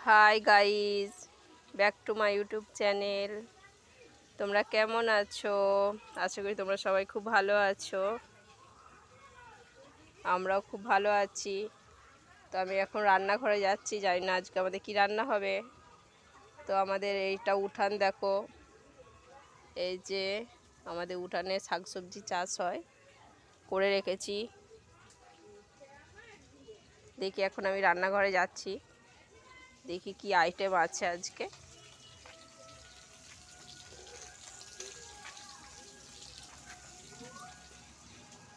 Hi guys, back to my YouTube channel. তোমরা কেমন আছো? আশা করি তোমরা সবাই খুব ভালো আছো। আমরাও খুব ভালো আছি। তো আমি এখন রান্নাঘরে যাচ্ছি, জানি না আজকে আমাদের কি রান্না হবে। তো আমাদের এইটা উঠান দেখো, এই যে আমাদের উঠানে শাকসবজি চাষ হয়, করে রেখেছি। দেখি এখন আমি রান্নাঘরে যাচ্ছি, দেখি কি আইটেম আছে আজকে।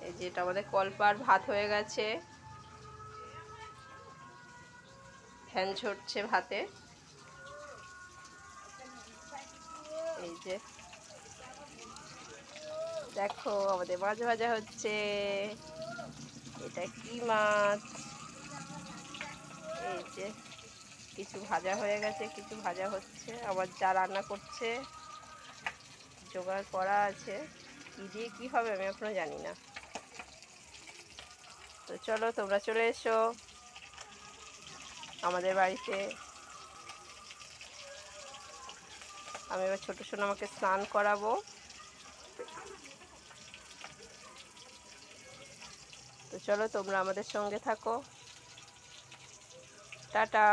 এই যে এটা আমাদের কলপার ভাত হয়ে গেছে, ফ্যান ছড়ছে ভাতে। এই যে দেখো আমাদের মাছ ভাজা হচ্ছে। এটা কি মাছ? এই যে কিছু ভাজা হয়ে গেছে, কিছু ভাজা হচ্ছে। আবার যা রান্না করছে জোগাড় করা আছে, কি দিয়ে কি হবে আমি এখনো জানি না। তো চলো তোমরা চলে এসো আমাদের বাড়িতে। আমি এবার ছোটো সোনামাকে স্নান করাবো। তো চলো তোমরা আমাদের সঙ্গে থাকো। টাটা।